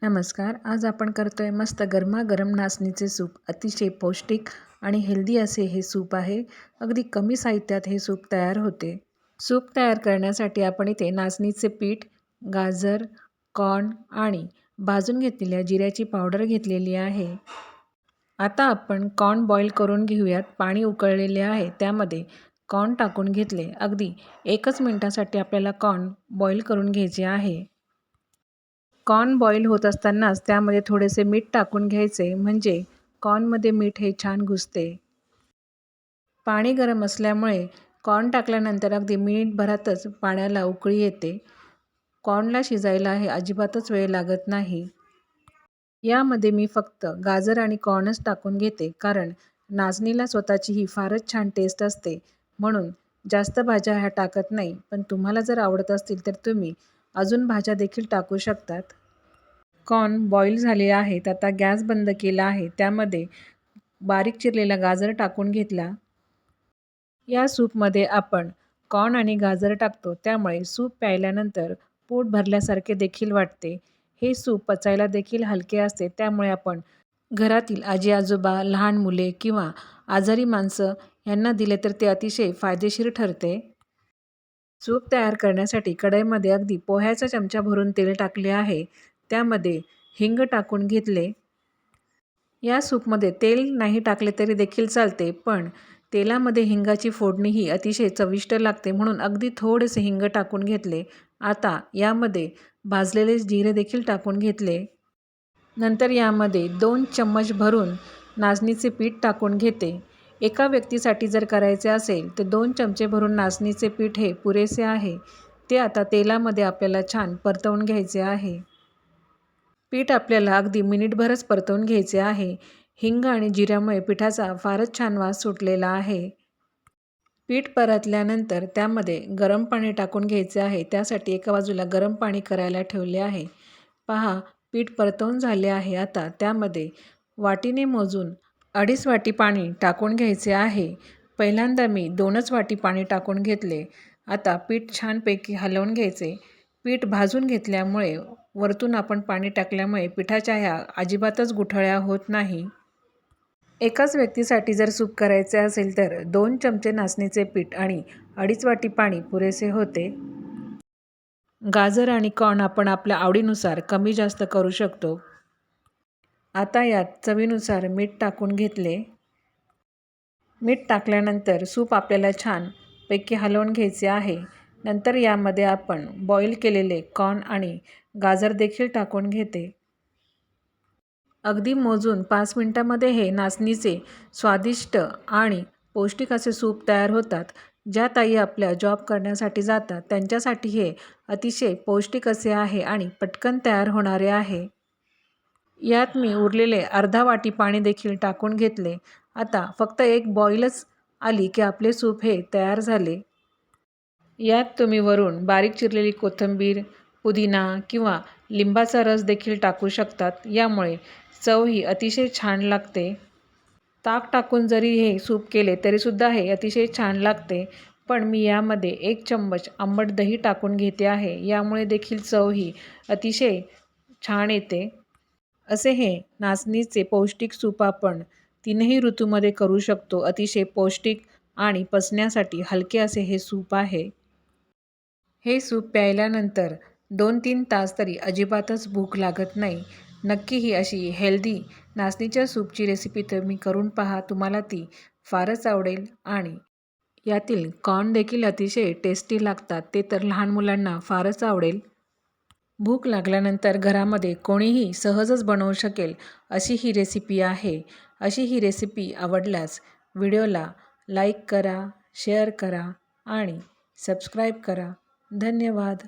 नमस्कार. आज आपण करतोय मस्त गरमागरम नाचणीचे सूप. अतिशय पौष्टिक आणि हेल्दी असे हे सूप आहे. अगदी कमी साहित्यात हे सूप तयार होते. सूप तयार करण्यासाठी आपण इथे नाचणीचे पीठ, गाजर, कॉर्न आणि भाजून घेतलेल्या जिऱ्याची पावडर घेतलेली आहे. आता आपण कॉर्न बॉईल करून घेऊयात. पाणी उकळलेले आहे, त्यामध्ये कॉर्न टाकून घेतले. अगदी 1च मिनिटासाठी आपल्याला कॉर्न बॉईल करून घ्यायचे आहे. कॉर्न बॉईल होत असतानाच त्यामध्ये थोडेसे मीठ टाकून घ्यायचे, म्हणजे कॉर्नमध्ये मीठ हे छान घुसते. पाणी गरम असल्यामुळे कॉर्न टाकल्यानंतर अगदी मिनिटभरातच पाण्याला उकळी येते. कॉर्नला शिजायला हे अजिबातच वेळ लागत नाही. यामध्ये मी फक्त गाजर आणि कॉर्नच टाकून घेते, कारण नाचणीला स्वतःची ही फारच छान टेस्ट असते, म्हणून जास्त भाज्या ह्या टाकत नाही. पण तुम्हाला जर आवडत असतील तर तुम्ही अजून भाज्या देखील टाकू शकतात. कॉर्न बॉईल झाले आहेत. आता गॅस बंद केला आहे. त्यामध्ये बारीक चिरलेला गाजर टाकून घेतला. या सूपमध्ये आपण कॉर्न आणि गाजर टाकतो, त्यामुळे सूप प्यायल्यानंतर पोट भरल्यासारखे देखील वाटते. हे सूप पचायला देखील हलके असते, त्यामुळे आपण घरातील आजी-आजोबा, लहान मुले किंवा आजारी माणसं यांना दिले तर ते अतिशय फायदेशीर ठरते. सूप तयार करण्यासाठी कढईमध्ये अगदी पोह्याचा चमचा भरून तेल टाकले आहे. त्यामध्ये हिंग टाकून घेतले. या सूपमध्ये तेल नाही टाकले तरी देखील चालते, पण तेलामध्ये हिंगाची फोडणी ही अतिशय चविष्ट लागते, म्हणून अगदी थोडेसे हिंग टाकून घेतले. आता यामध्ये भाजलेले जिरे देखील टाकून घेतले. नंतर यामध्ये 2 चम्मच भरून नाचणीचे पीठ टाकून घेते. एका व्यक्तीसाठी जर करायचे असेल तर 2 चमचे भरून नाचणीचे पीठ हे पुरेसे आहे. ते आता तेलामध्ये आपल्याला छान परतवून घ्यायचे आहे. पीठ आपल्याला अगदी मिनिटभरच परतवून घ्यायचे आहे. हिंग आणि जिऱ्यामुळे पिठाचा फारच छान वास सुटलेला आहे. पीठ परतल्यानंतर त्यामध्ये गरम पाणी टाकून घ्यायचे आहे. त्यासाठी एका बाजूला गरम पाणी करायला ठेवले आहे. पहा, पीठ परतवून झाले आहे. आता त्यामध्ये वाटीने मोजून 2.5 वाटी पाणी टाकून घ्यायचे आहे. पहिल्यांदा मी 2च वाटी पाणी टाकून घेतले. आता पीठ छानपैकी हलवून घ्यायचे. पीठ भाजून घेतल्यामुळे वरतून आपण पाणी टाकल्यामुळे पिठाच्या ह्या अजिबातच गुठळ्या होत नाही. एकाच व्यक्तीसाठी जर सूप करायचे असेल तर 2 चमचे नाचणीचे पीठ आणि 2.5 वाटी पाणी पुरेसे होते. गाजर आणि कॉर्न आपण आपल्या आवडीनुसार कमी जास्त करू शकतो. आता यात चवीनुसार मीठ टाकून घेतले. मीठ टाकल्यानंतर सूप आपल्याला छानपैकी हलवून घ्यायचे आहे. नंतर यामध्ये आपण बॉईल केलेले कॉर्न आणि गाजर देखील टाकून घेते. अगदी मोजून 5 मिनिटांमध्ये हे नाचणीचे स्वादिष्ट आणि पौष्टिक असे सूप तयार होतात. ज्या ताई आपल्या जॉब करण्यासाठी जातात त्यांच्यासाठी हे अतिशय पौष्टिक असे आहे आणि पटकन तयार होणारे आहे. यात मी उरलेले अर्धा वाटी पाणी देखील टाकून घेतले. आता फक्त एक बॉईलच आली की आपले सूप हे तयार झाले. यात तुम्ही वरून बारीक चिरलेली कोथिंबीर, पुदिना किंवा लिंबाचा रस देखील टाकू शकतात. यामुळे चव ही अतिशय छान लागते. ताक टाकून जरी हे सूप केले तरीसुद्धा हे अतिशय छान लागते. पण मी यामध्ये 1 चम्मच आंबट दही टाकून घेते आहे. यामुळे देखील चव ही अतिशय छान येते. असे हे नाचणीचे पौष्टिक सूप आपण 3ही ऋतूमध्ये करू शकतो. अतिशय पौष्टिक आणि पचण्यासाठी हलके असे हे सूप आहे. हे सूप प्यायल्यानंतर 2-3 तास तरी अजिबातच भूक लागत नाही. नक्की ही अशी हेल्दी नाचणीच्या सूपची रेसिपी तुम्ही करून पहा. तुम्हाला ती फारच आवडेल आणि यातील कॉर्न देखील अतिशय टेस्टी लागतात. ते तर लहान मुलांना फारच आवडेल. भूक लागल्यानंतर घरामध्ये कोणीही सहजच बनवू शकेल अशी ही रेसिपी आहे. अशी ही रेसिपी आवडल्यास व्हिडिओला लाईक करा, शेअर करा आणि सबस्क्राईब करा. धन्यवाद.